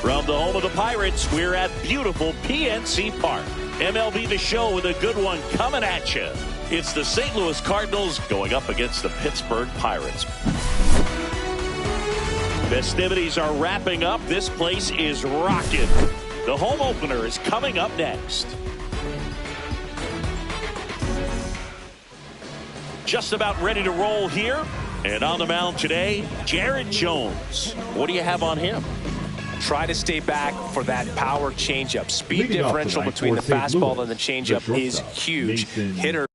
From the home of the Pirates, we're at beautiful PNC Park. MLB The Show with a good one coming at you. It's the St. Louis Cardinals going up against the Pittsburgh Pirates. Festivities are wrapping up. This place is rocking. The home opener is coming up next. Just about ready to roll here. And on the mound today, Jared Jones. What do you have on him? Try to stay back for that power changeup. Speed differential between the fastball and the changeup is huge. Hitter.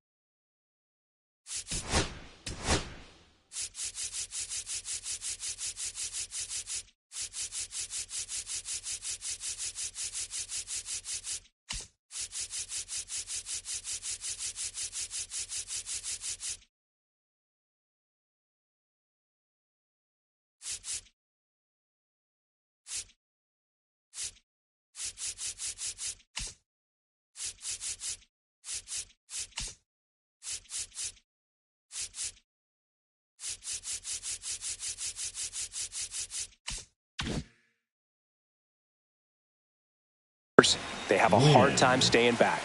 They have a hard time staying back.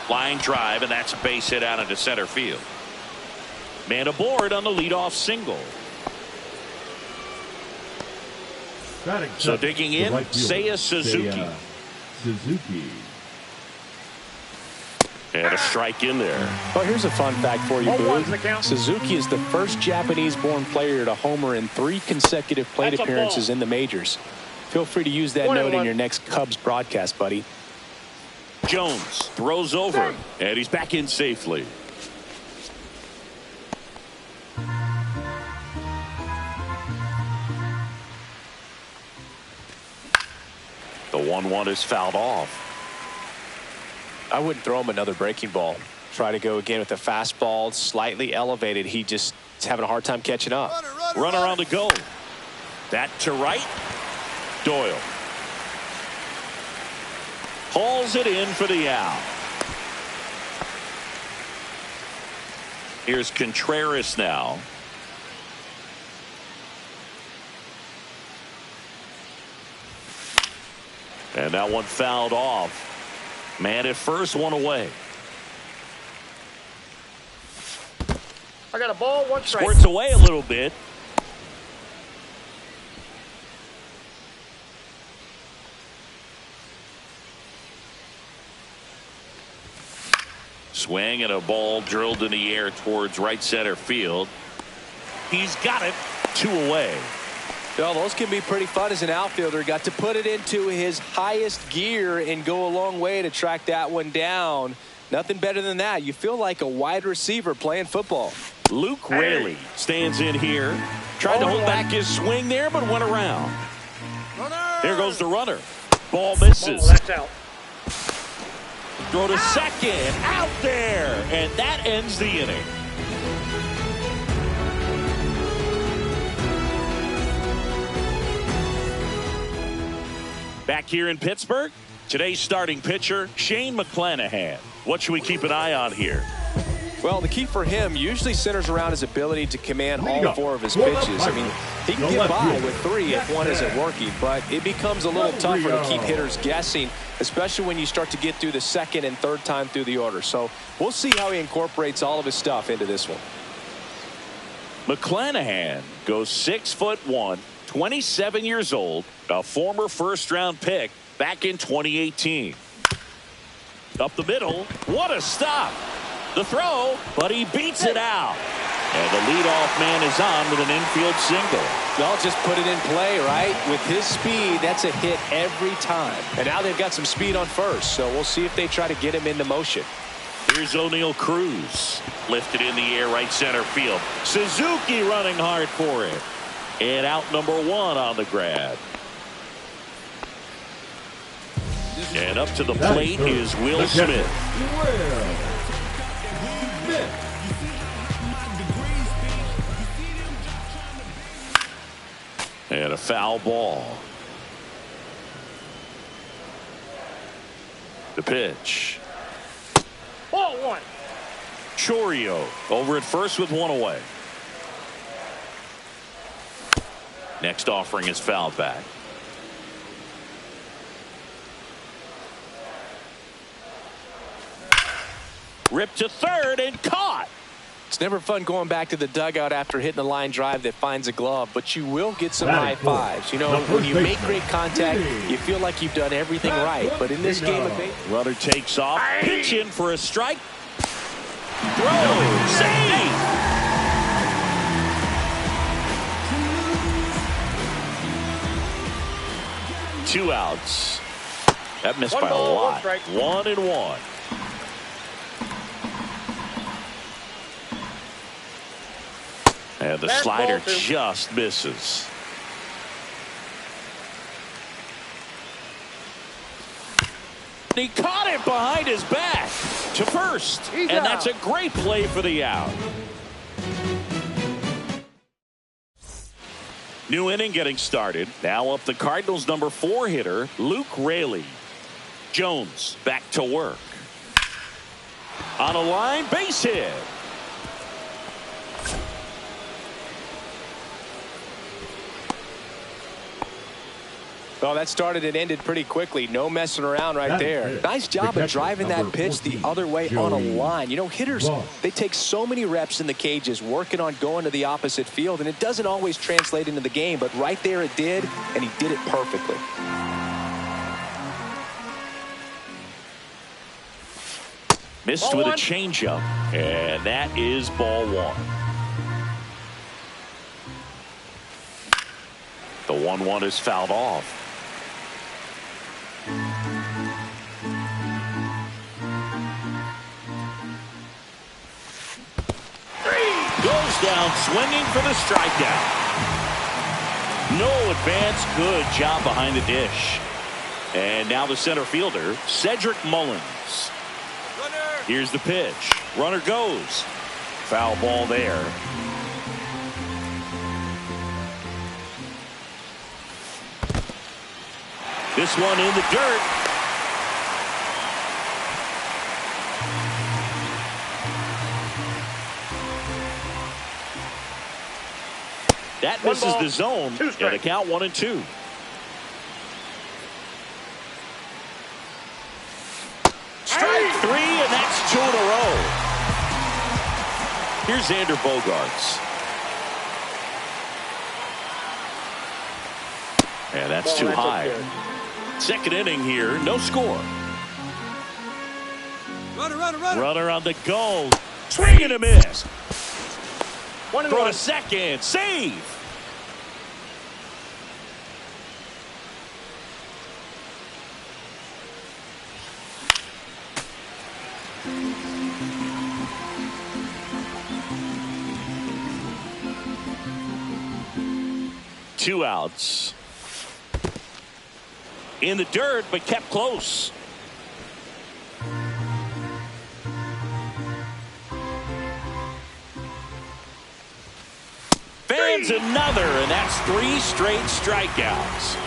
Line drive, and that's a base hit out into center field. Man aboard on the leadoff single. So digging in, Seiya Suzuki. And a strike in there. Well, here's a fun fact for you, Boo. Suzuki is the first Japanese-born player to homer in 3 consecutive plate appearances in the majors. Feel free to use that note in your next Cubs broadcast, buddy. Jones throws over, and he's back in safely. The 1-1 is fouled off. I wouldn't throw him another breaking ball. Try to go again with the fastball, slightly elevated. He just is having a hard time catching up. Runner on the go. That to right. Doyle hauls it in for the out. Here's Contreras now. And that one fouled off. Man at first, one away. I got a ball, 1 strike. Squirts away a little bit. Swing and a ball drilled in the air towards right center field. He's got it. 2 away. Well, those can be pretty fun as an outfielder. Got to put it into his highest gear and go a long way to track that one down. Nothing better than that. You feel like a wide receiver playing football. Luke Raley stands in here. Tried to hold back his swing there, but went around. There goes the runner. Ball misses. That's out. Throw to second. Out there. And that ends the inning. Back here in Pittsburgh, today's starting pitcher, Shane McClanahan. What should we keep an eye on here? Well, the key for him usually centers around his ability to command all 4 of his pitches. I mean, he can get by with 3 if one isn't working, but it becomes a little tougher to keep hitters guessing, especially when you start to get through the second and third time through the order. So we'll see how he incorporates all of his stuff into this one. McClanahan goes 6'1", 27 years old, a former first-round pick back in 2018. Up the middle, what a stop. The throw, but he beats it out. And the leadoff man is on with an infield single. Well, just put it in play, right? With his speed, that's a hit every time. And now they've got some speed on first, so we'll see if they try to get him into motion. Here's O'Neal Cruz. Lifted in the air, right center field. Suzuki running hard for it. And out number 1 on the grab. And up to the plate is Will Smith. And a foul ball. The pitch. Ball 1. Chorio over at first with 1 away. Next offering is fouled back. Ripped to third and caught. It's never fun going back to the dugout after hitting a line drive that finds a glove, but you will get some high fives. You know, when you make great contact, you feel like you've done everything right. But in this game of baseball, runner takes off, pitch in for a strike. Throw, save. Two outs. That missed by a lot. 1-1. And the slider just misses. He caught it behind his back to first. And that's a great play for the out. New inning getting started. Now up the Cardinals' number 4 hitter, Luke Raley. Jones back to work. On a line, base hit. Well, that started and ended pretty quickly. No messing around right there. Nice job of driving that pitch the other way on a line. You know, hitters, they take so many reps in the cages working on going to the opposite field, and it doesn't always translate into the game, but right there it did, and he did it perfectly. Missed with a changeup, and that is ball 1. The 1-1 is fouled off. Goes down swinging for the strikeout. No advance. Good job behind the dish. And now the center fielder, Cedric Mullins. Here's the pitch. Runner goes. Foul ball there. This one in the dirt. That misses the zone. And a count 1-2. Strike 3, and that's 2 in a row. Here's Xander Bogaerts. And that's too high. Second inning here, no score. Runner on the go. Swing and a miss. Throw to second. Save. Two outs. In the dirt, but kept close. Fans another, and that's 3 straight strikeouts.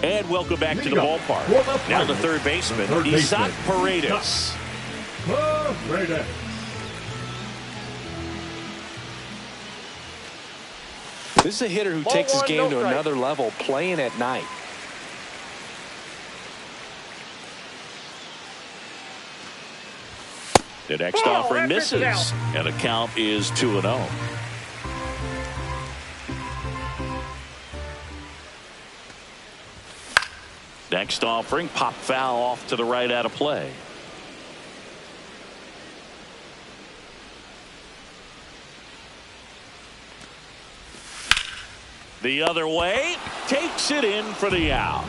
And welcome back to the ballpark. Now the third baseman, Isaac Paredes. This is a hitter who takes his game to another level, playing at night. The next offering misses, and the count is 2-0. Next offering, pop foul off to the right out of play. The other way, takes it in for the out.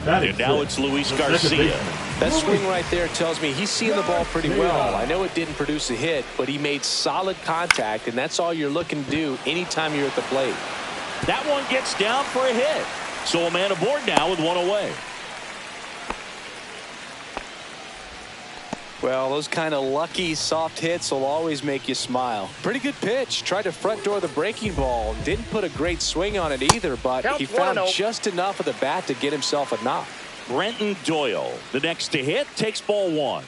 And now it's Luis Garcia. That swing right there tells me he's seeing the ball pretty well. I know it didn't produce a hit, but he made solid contact, and that's all you're looking to do anytime you're at the plate. That one gets down for a hit. So a man aboard now with 1 away. Well, those kind of lucky soft hits will always make you smile. Pretty good pitch. Tried to front door the breaking ball. Didn't put a great swing on it either, but he found just enough of the bat to get himself a knock. Brenton Doyle, the next to hit, takes ball 1.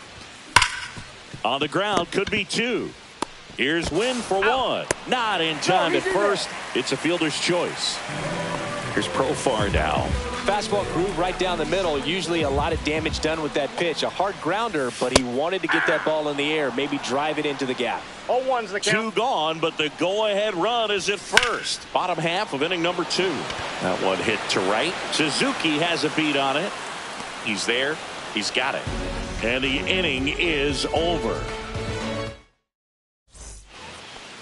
On the ground, could be 2. Here's Wynn for one. Not in time at first. It's a fielder's choice. Here's Profar now. Fastball groove right down the middle. Usually a lot of damage done with that pitch. A hard grounder, but he wanted to get that ball in the air. Maybe drive it into the gap. 0-1's the count. 2 gone, but the go-ahead run is at first. Bottom half of inning number 2. That one hit to right. Suzuki has a beat on it. He's there. He's got it. And the inning is over.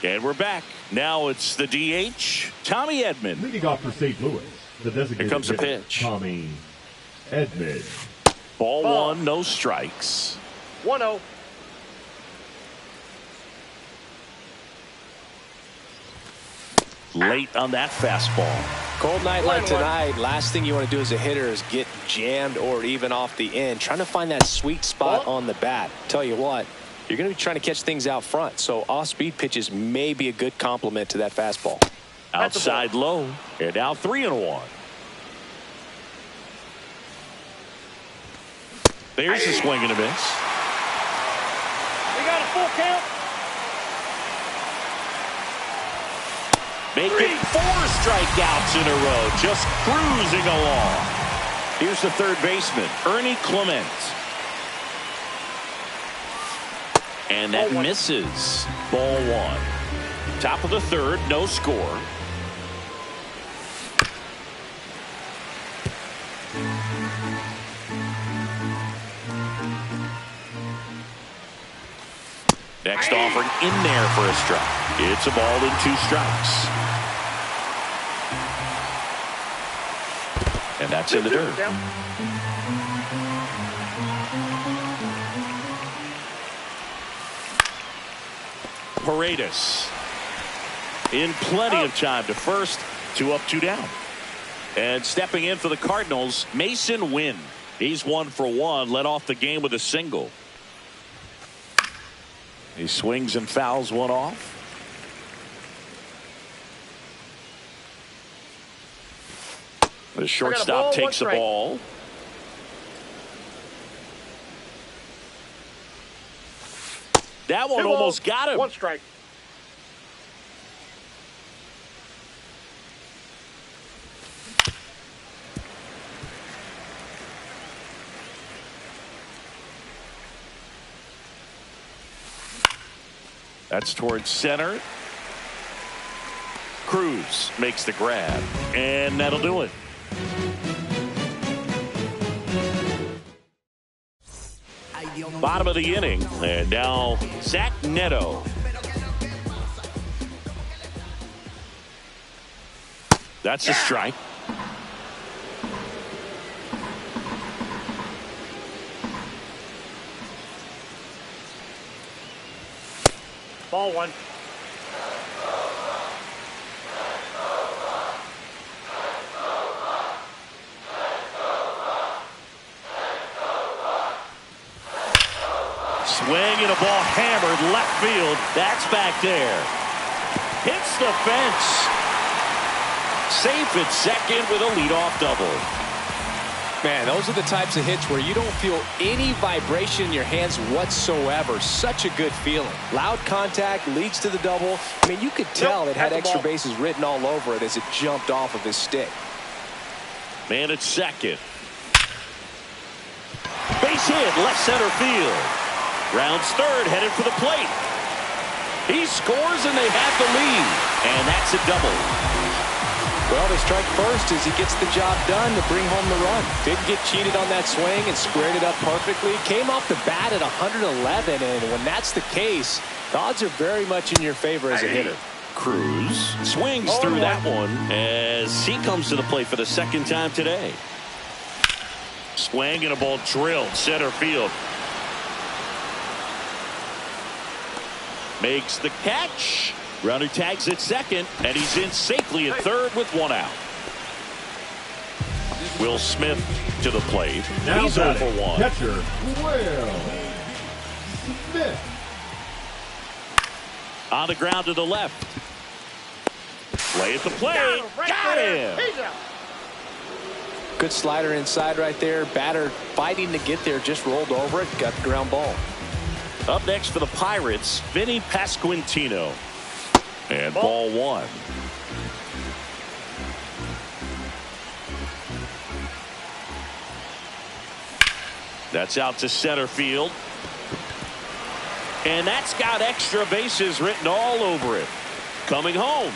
And we're back. Now it's the DH, Tommy Edman. Leading off for St. Louis, the designated Here comes the hitter, pitch. Tommy Edman. Ball 1, no strikes. 1-0. Late on that fastball. Cold night like 1-1. tonight, last thing you want to do as a hitter is get jammed or even off the end. Trying to find that sweet spot on the bat. Tell you what, you're going to be trying to catch things out front, so off-speed pitches may be a good complement to that fastball. Outside low, and now 3-1. There's a swing and a miss. We got a full count. Making 4 strikeouts in a row, just cruising along. Here's the third baseman, Ernie Clement. And that misses. Ball 1. Top of the third, no score. Next offering in there for a strike. It's a ball and 2 strikes. And that's in the dirt. Paredes in plenty of time to first. 2 up, 2 down. And stepping in for the Cardinals, Mason Wynn. He's 1 for 1, led off the game with a single. He swings and fouls one off. The shortstop takes the ball. That one almost got him. 1 strike. That's towards center. Cruz makes the grab, and that'll do it. Bottom of the inning, and now Zach Neto. That's a strike. Ball 1. Swing and a ball hammered left field. That's back there. Hits the fence. Safe at second with a leadoff double. Man, those are the types of hits where you don't feel any vibration in your hands whatsoever. Such a good feeling. Loud contact leads to the double. I mean, you could tell it had extra bases written all over it as it jumped off of his stick. Man at second. Base hit, left center field. Rounds third, headed for the plate. He scores and they have the lead. And that's a double. Well, the strike first as he gets the job done to bring home the run. Didn't get cheated on that swing and squared it up perfectly. Came off the bat at 111, and when that's the case, the odds are very much in your favor as a hitter. Cruz swings through that one as he comes to the plate for the second time today. Swing and a ball drilled center field. Makes the catch. Runner tags at second, and he's in safely at third with 1 out. Will Smith to the plate. Now he's 0 for 1. Catcher, Will Smith. On the ground to the left. Play at the plate. Got him. He's out. Good slider inside right there. Batter fighting to get there, just rolled over it, got the ground ball. Up next for the Pirates, Vinny Pasquantino. And ball one. That's out to center field. And that's got extra bases written all over it. Coming home.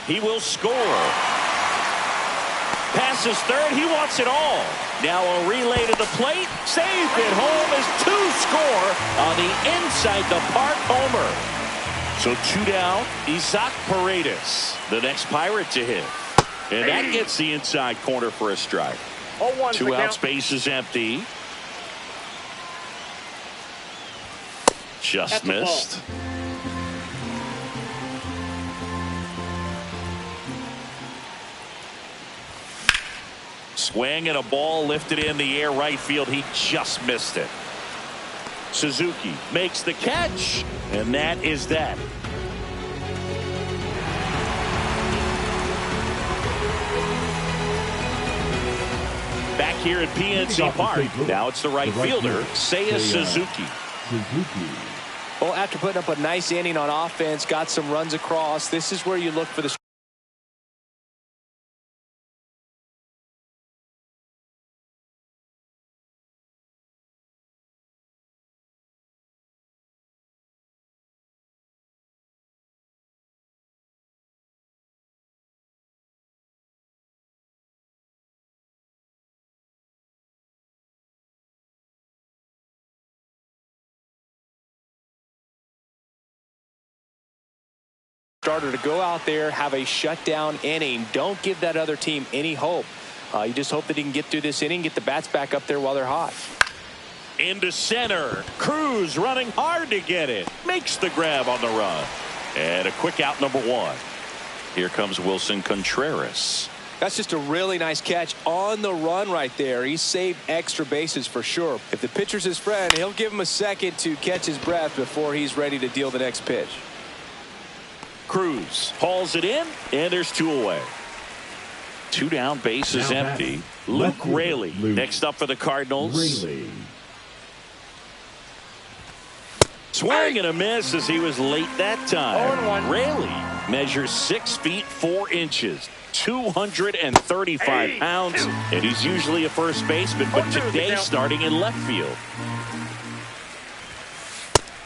He will score. Passes third. He wants it all. Now a relay to the plate. Saved at home as two score on the inside the park homer. So two down. Isaac Paredes, the next Pirate to hit. And that gets the inside corner for a strike. 0-1 Two outs, base is empty. Just missed. Swing and a ball lifted in the air right field. He just missed it. Suzuki makes the catch, and that is that. Back here at PNC Park, now it's the right fielder, Seiya Suzuki. Well, after putting up a nice inning on offense, got some runs across, this is where you look for the starter to go out there, have a shutdown inning. Don't give that other team any hope. You just hope that he can get through this inning, get the bats back up there while they're hot. Into center. Cruz running hard to get it. Makes the grab on the run. And a quick out, number one. Here comes Wilson Contreras. That's just a really nice catch on the run right there. He saved extra bases for sure. If the pitcher's his friend, he'll give him a second to catch his breath before he's ready to deal the next pitch. Cruz hauls it in, and there's two away. Two down, base is empty. Luke Raley next up for the Cardinals. Swing and a miss as he was late that time. Raley measures 6 feet 4 inches, 235 pounds, and he's usually a first baseman, but today starting in left field.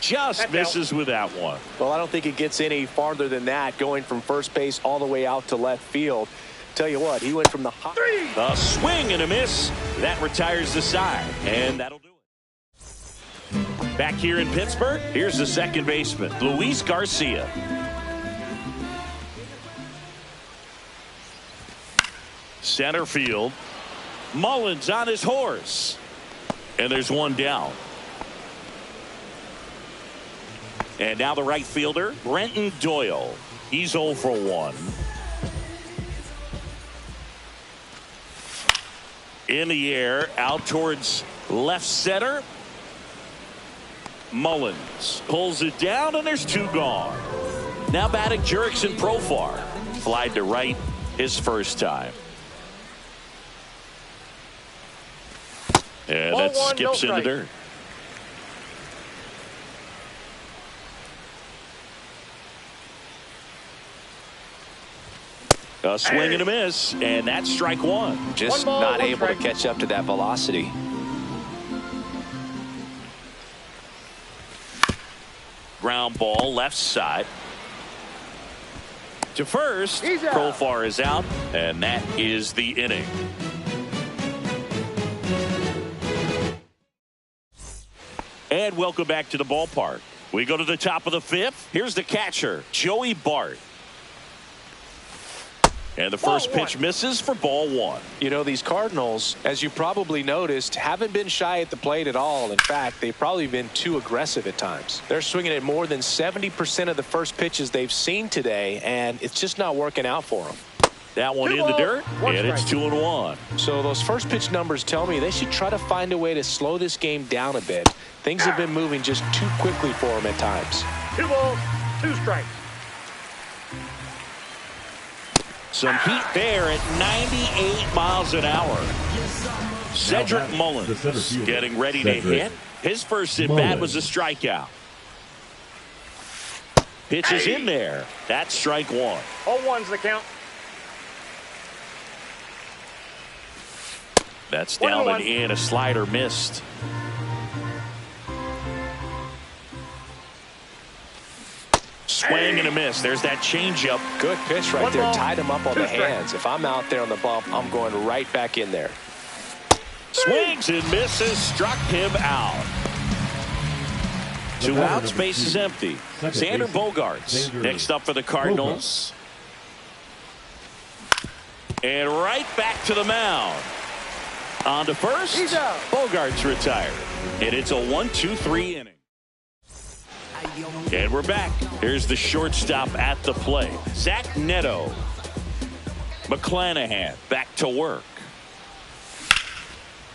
Just misses with that one. Well, I don't think it gets any farther than that, going from first base all the way out to left field. Tell you what, he went from the hot. A swing and a miss. That retires the side, and that'll do it. Back here in Pittsburgh, here's the second baseman, Luis Garcia. Center field. Mullins on his horse. And there's one down. And now the right fielder, Brenton Doyle. He's 0 for 1. In the air, out towards left center. Mullins pulls it down, and there's two gone. Now batting Jurickson Profar. Flied to right his first time. And that skips in the dirt. A swing and a miss, and that's strike one. Just not able to catch up to that velocity. Ground ball left side. To first, Profar is out, and that is the inning. And welcome back to the ballpark. We go to the top of the fifth. Here's the catcher, Joey Bart. And the first pitch misses for ball one. You know, these Cardinals, as you probably noticed, haven't been shy at the plate at all. In fact, they've probably been too aggressive at times. They're swinging at more than 70% of the first pitches they've seen today, and it's just not working out for them. That one in the dirt, and it's 2-1. So those first pitch numbers tell me they should try to find a way to slow this game down a bit. Things have been moving just too quickly for them at times. 2 balls, 2 strikes. Some heat there at 98 miles an hour. Cedric Mullins getting ready to hit. His first at bat was a strikeout. Pitch is in there. That's strike one. 0-1's the count. That's down and in. A slider missed. Swing and a miss. There's that changeup. Good pitch right there. Ball. Tied him up on 2 the strikes. hands. If I'm out there on the bump, I'm going right back in there. Swings and misses. Struck him out. 2 outs. Base is empty. Xander Bogaerts next up for the Cardinals. And right back to the mound. On to first. He's out. Bogaerts retired. And it's a 1-2-3 inning. And we're back. Here's the shortstop at the plate. Zach Neto. McClanahan back to work.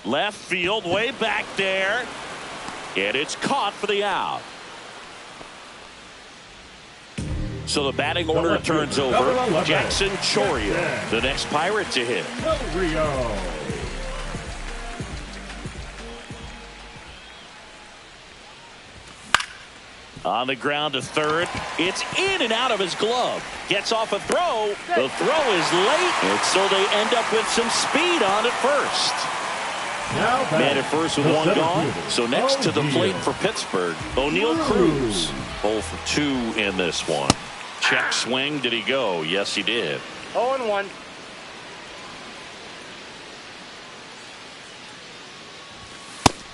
Left field way back there. And it's caught for the out. So the batting order turns over. Jackson Chourio, the next Pirate to hit. On the ground to third. It's in and out of his glove. Gets off a throw. The throw is late. And so they end up with some speed on at first. Man at first with one gone. So next to the plate for Pittsburgh, O'Neal Cruz. 0 for 2 in this one. Check swing. Did he go? Yes, he did. 0-1.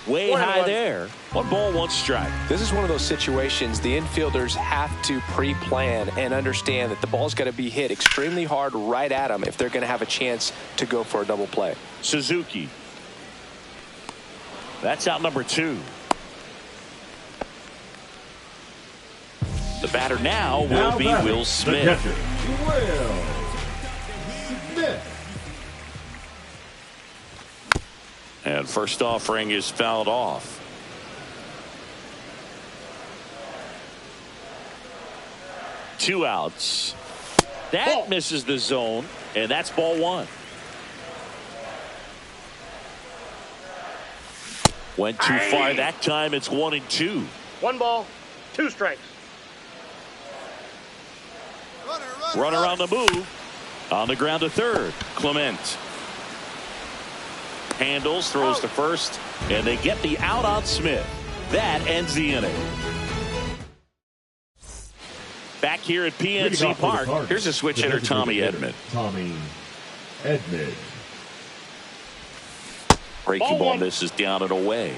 Way high there. 1 ball, 1 strike. This is one of those situations the infielders have to pre-plan and understand that the ball's got to be hit extremely hard right at them if they're going to have a chance to go for a double play. Suzuki. That's out number 2. The batter now will be Will Smith. And first offering is fouled off. Two outs. That misses the zone, and that's ball 1. Went too far that time. It's 1-2. 1 ball, 2 strikes. Runner on the move. On the ground to third. Clement handles, throws to first, and they get the out on Smith. That ends the inning. Back here at PNC Park, here's a switch hitter, Tommy Edman. Breaking ball misses down and away.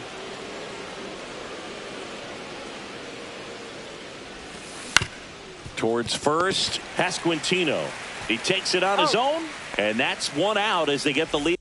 Towards first, Pasquantino. He takes it on his own, and that's 1 out as they get the lead.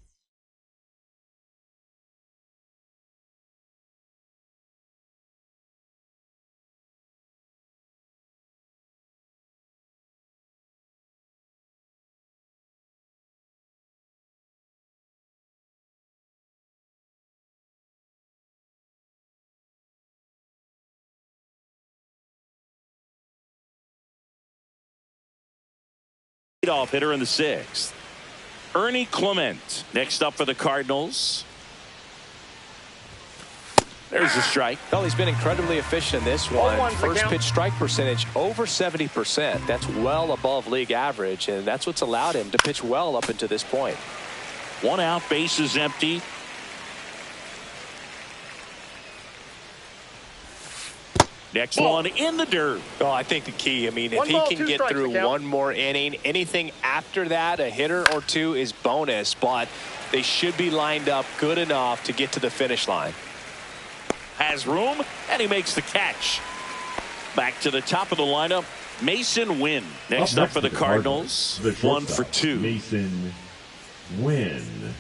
Off hitter in the 6th. Ernie Clement next up for the Cardinals. There's a strike. Well, he's been incredibly efficient in this one. 0-1 First pitch strike percentage over 70%. That's well above league average, and that's what's allowed him to pitch well up until this point. 1 out, bases empty. Next one in the dirt. Well, I think the key, I mean, if 1 he ball, can 2 get strikes through to count. 1 more inning, anything after that, a hitter or 2 is bonus, but they should be lined up good enough to get to the finish line. Has room, and he makes the catch. Back to the top of the lineup, Mason Wynn. Next up for the Cardinals, 1 for 2. Mason Wynn.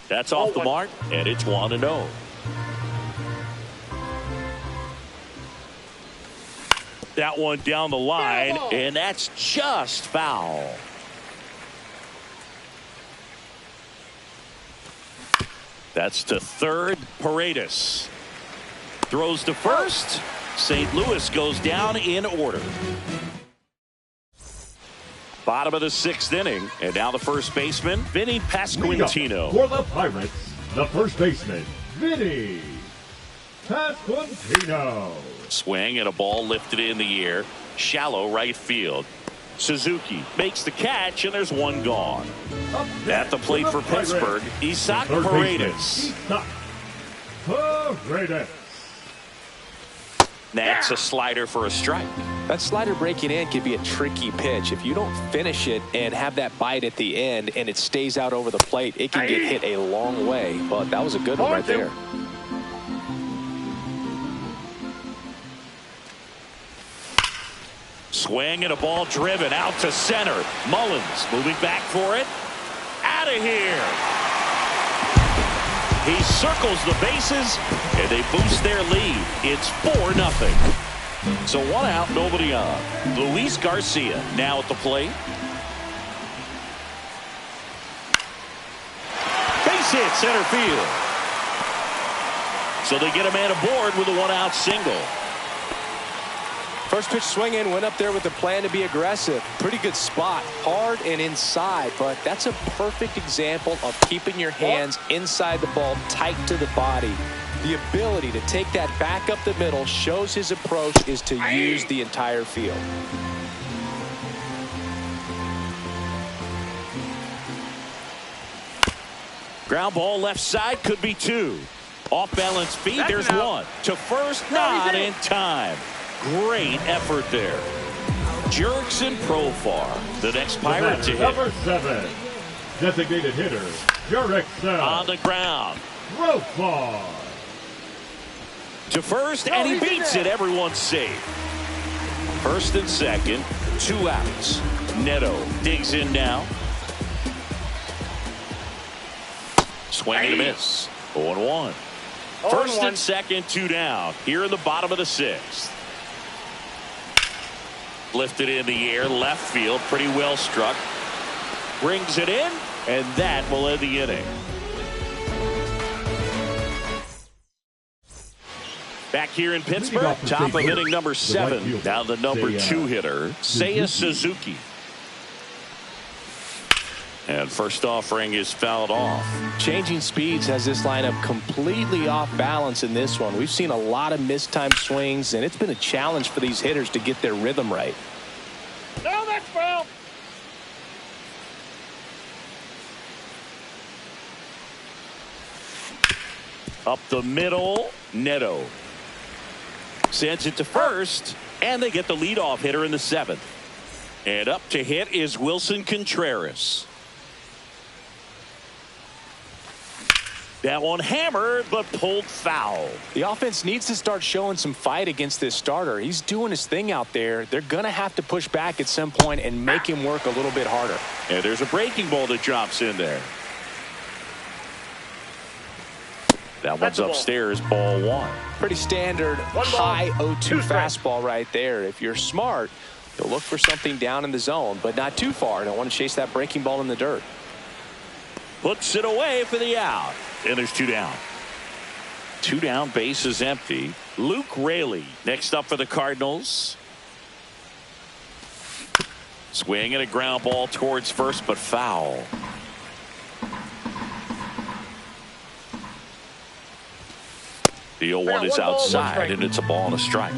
That's off the mark, and it's 1-0. That one down the line, and that's just foul. That's to third. Paredes throws to first. St. Louis goes down in order. Bottom of the 6th inning, and now the first baseman, Vinny Pasquantino. For the Pirates, the first baseman, Vinny Pasquantino. Swing and a ball lifted in the air. Shallow right field. Suzuki makes the catch, and there's one gone. At the plate for Pittsburgh, Isaac Paredes. That's a slider for a strike. That slider breaking in can be a tricky pitch. If you don't finish it and have that bite at the end and it stays out over the plate, it can get hit a long way. But that was a good one right there. Swing and a ball driven out to center. Mullins moving back for it. Out of here. He circles the bases, and they boost their lead. It's 4-0. So 1 out, nobody on. Luis Garcia now at the plate. Base hit center field. So they get a man aboard with a 1-out single. First pitch swinging, went up there with the plan to be aggressive. Pretty good spot, hard and inside, but that's a perfect example of keeping your hands inside the ball, tight to the body. The ability to take that back up the middle shows his approach is to use the entire field. Ground ball left side, could be 2. Off balance feet, there's 1. To first, not in time. Great effort there. Jurickson Profar, the next Pirate to hit. Number 7, designated hitter, Jurickson. On the ground. Profar. To first, and he beats it. Everyone's safe. First and second, 2 outs. Neto digs in now. Swing and a miss. 0-1. First and second, 2 down. Here in the bottom of the 6th. Lifted in the air, left field, pretty well struck. Brings it in, and that will end the inning. Back here in Pittsburgh, top of inning number 7. Now the number 2 hitter, Seiya Suzuki. And first offering is fouled off. Changing speeds has this lineup completely off balance in this one. We've seen a lot of mistimed swings, and it's been a challenge for these hitters to get their rhythm right. No, that's foul. Up the middle, Neto. Sends it to first, and they get the leadoff hitter in the 7th. And up to hit is Wilson Contreras. That one hammered, but pulled foul. The offense needs to start showing some fight against this starter. He's doing his thing out there. They're going to have to push back at some point and make him work a little bit harder. And there's a breaking ball that drops in there. That one's upstairs, ball 1. Pretty standard high 0-2 fastball right there. If you're smart, you'll look for something down in the zone, but not too far. Don't want to chase that breaking ball in the dirt. Puts it away for the out. And there's 2 down. 2 down, base is empty. Luke Raley next up for the Cardinals. Swing and a ground ball towards first, but foul. The 0-1 is outside, and it's a ball and a strike.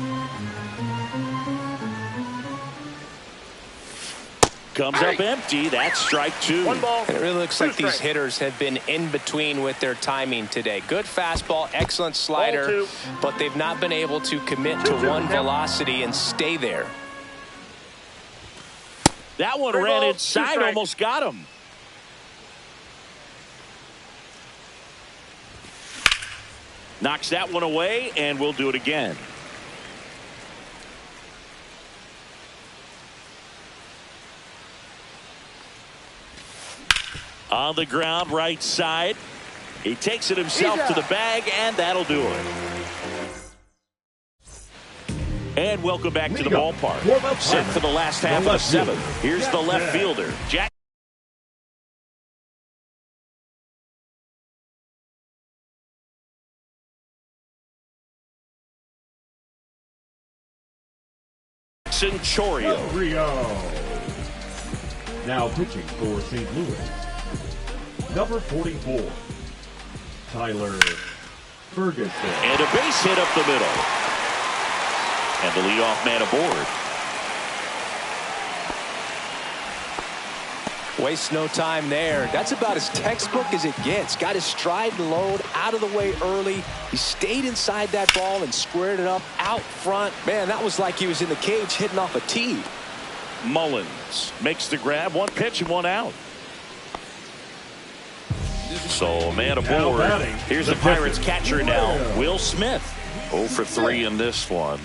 Comes up empty. That's strike 2. One ball. And it really looks like these hitters have been in between with their timing today. Good fastball, excellent slider, but they've not been able to commit to one velocity and stay there. That one ran inside, almost got him. Knocks that one away, and we'll do it again. On the ground, right side. He takes it himself to the bag, and that'll do it. And welcome back to the ballpark. Set for the last half of the 7th. Here's the left fielder, Jackson Chourio. Now pitching for St. Louis, number 44, Tyler Ferguson. And a base hit up the middle. And the leadoff man aboard. Wastes no time there. That's about as textbook as it gets. Got his stride and load out of the way early. He stayed inside that ball and squared it up out front. Man, that was like he was in the cage hitting off a tee. Mullins makes the grab. One pitch and one out. So man aboard. Here's the Pirates catcher now, Will Smith. 0 for 3 in this one.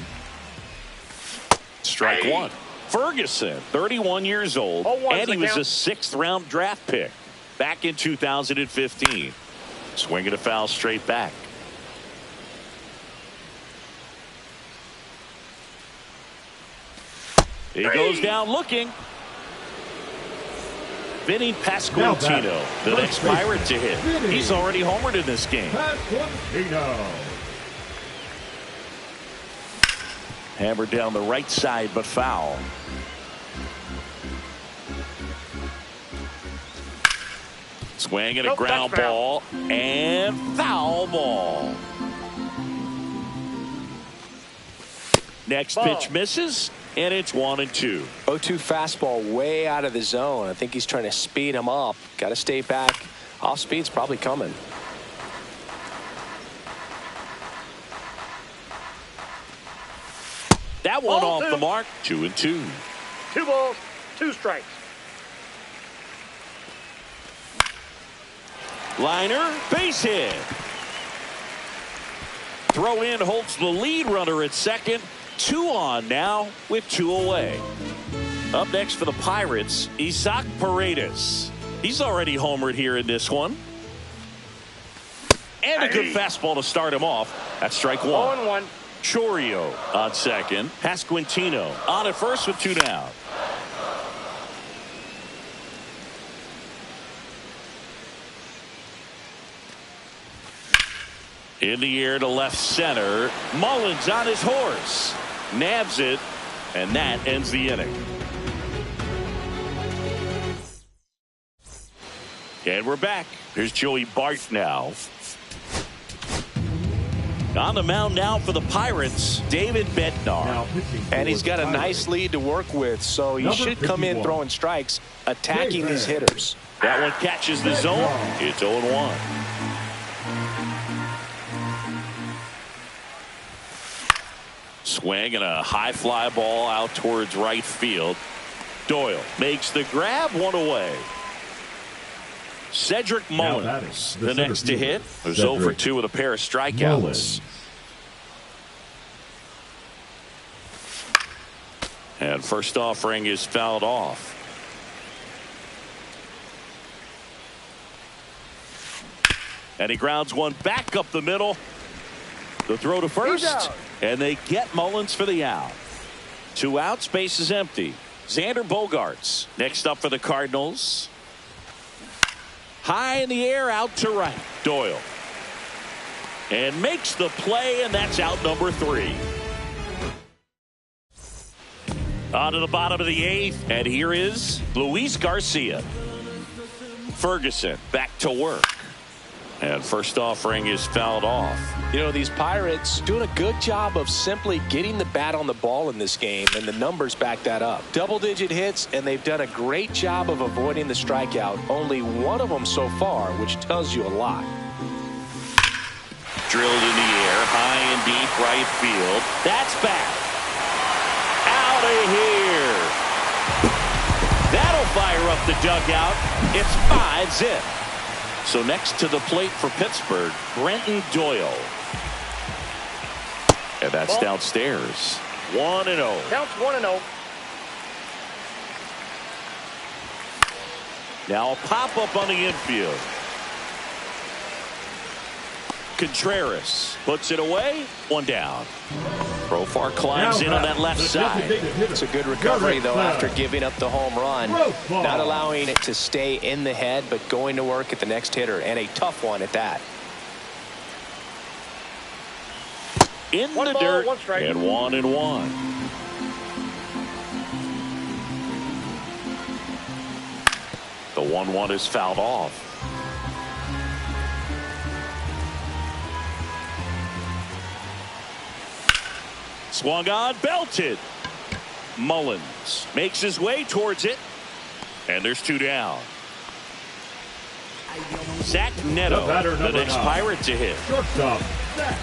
Strike one. Ferguson, 31 years old, and he was a 6th round draft pick back in 2015. Swinging a foul straight back. He goes down looking. Vinny Pasquantino, the next Pirate to hit. He's already homered in this game. Hammered down the right side, but foul. Swing and a ground ball and foul ball. Next pitch misses, and it's 1-2. 0-2 fastball way out of the zone. I think he's trying to speed him up. Got to stay back. Off speed's probably coming. That one off the mark. 2-2. 2 balls, 2 strikes. Liner, base hit. Throw in holds the lead runner at second. 2 on now with 2 away. Up next for the Pirates, Isaac Paredes. He's already homered here in this one. And a good fastball to start him off. That's strike 1. 0-1. Chorio on second. Pasquantino on at first with 2 down. In the air to left center. Mullins on his horse. Nabs it. And that ends the inning. And we're back. Here's Joey Bart now. On the mound now for the Pirates, David Bednar. And he's got a nice lead to work with, so he should come in throwing strikes, attacking these hitters. That one catches the zone. It's 0-1. Swing and a high fly ball out towards right field. Doyle makes the grab, 1 away. Cedric Mullins, the next to hit, who's 0 for 2 with a pair of strikeouts. And first offering is fouled off. And he grounds one back up the middle. The throw to first, and they get Mullins for the out. 2 outs, base is empty. Xander Bogaerts next up for the Cardinals. High in the air, out to right. Doyle. And makes the play, and that's out number 3. On to the bottom of the 8th, and here is Luis Garcia. Ferguson back to work. And first offering is fouled off. You know, these Pirates doing a good job of simply getting the bat on the ball in this game, and the numbers back that up. Double-digit hits, and they've done a great job of avoiding the strikeout. Only 1 of them so far, which tells you a lot. Drilled in the air, high and deep right field. That's back. Out of here. That'll fire up the dugout. It's 5-zip. So next to the plate for Pittsburgh, Brenton Doyle. And that's downstairs. 1-0. Counts 1-0. Now a pop-up on the infield. Contreras puts it away. 1 down. Profar climbs in on that left side. It's a good recovery, though, after giving up the home run. Not allowing it to stay in the head, but going to work at the next hitter, and a tough one at that. In the dirt, and 1-1. 1-1 is fouled off. Swung on, belted. Mullins makes his way towards it. And there's 2 down. Zach Neto, the next Pirate to hit. Shortstop, Zach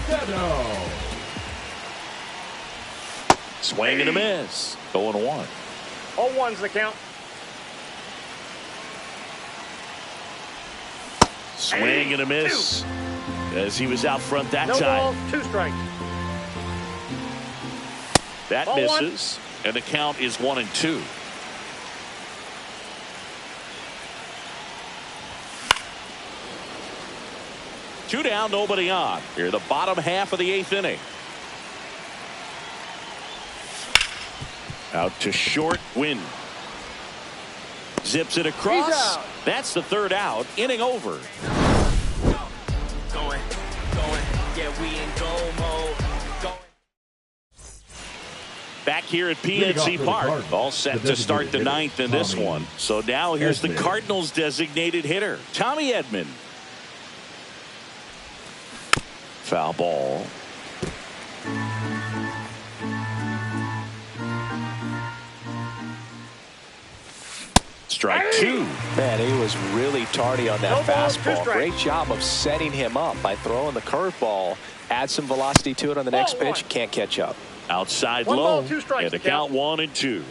Neto. Swing and a miss. 0-1. 0-1's the count. Swing and a miss. As he was out front that No time. balls, 2 strikes. That Ball misses. And the count is 1-2. Two down, nobody on. Here, the bottom half of the 8th inning. Out to short, Wynn. Zips it across. That's the 3rd out. Inning over. Going. Yeah, we in go mode. Back here at PNC Park. All set to start the 9th in this one. So now here's the Cardinals' designated hitter, Tommy Edman. Foul ball. Strike 2. Man, he was really tardy on that No balls, 2 fastball. strikes. Great job of setting him up by throwing the curveball. Add some velocity to it on the next Ball pitch. 1. Can't catch up. Outside 1 low. ball, 2 strikes. And the count 1-2.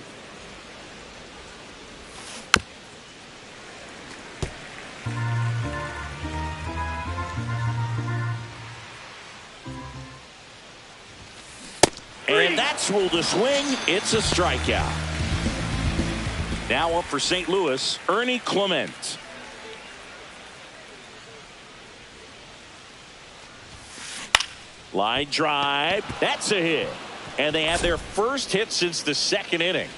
And that's ruled a swing. It's a strikeout. Now up for St. Louis, Ernie Clement. Line drive. That's a hit. And they have their first hit since the 2nd inning.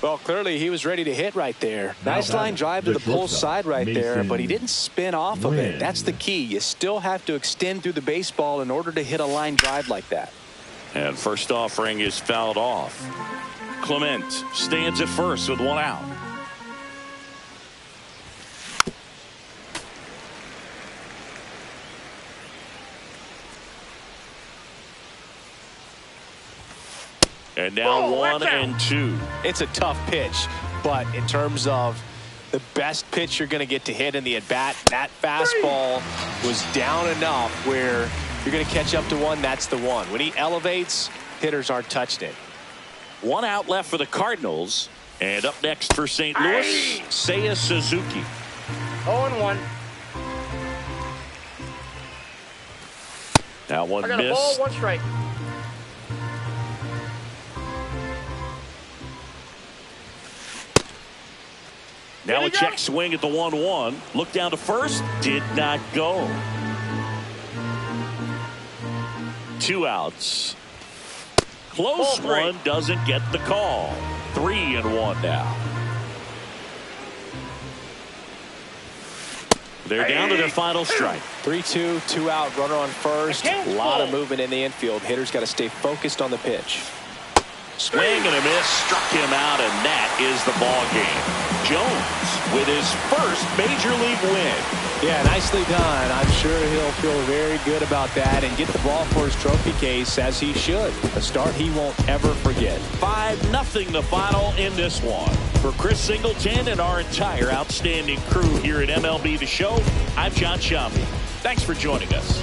Well, clearly he was ready to hit right there. Nice line drive to the pull side right there, but he didn't spin off of it. That's the key. You still have to extend through the baseball in order to hit a line drive like that. And first offering is fouled off. Clement stands at first with 1 out. And now 1-2. It's a tough pitch, but in terms of the best pitch you're going to get to hit in the at-bat, that fastball was down enough where you're going to catch up to 1. That's the one. When he elevates, hitters aren't touching it. 1 out left for the Cardinals. And up next for St. Louis, Seiya Suzuki. 0-1. Now 1 I got a ball, miss. 1 strike. Now a check swing at the 1-1. Look down to first. Did not go. 2 outs. Close one. Doesn't get the call. 3-1 now. They're down to their final strike. 3-2, 2 out, runner on first. A lot of movement in the infield. Hitters got to stay focused on the pitch. Swing and a miss, struck him out, and that is the ball game. Jones with his first major league win. Yeah, nicely done. I'm sure he'll feel very good about that and get the ball for his trophy case, as he should. A start he won't ever forget. 5-0 the final in this one. For Chris Singleton and our entire outstanding crew here at MLB The Show, I'm John Shambi. Thanks for joining us.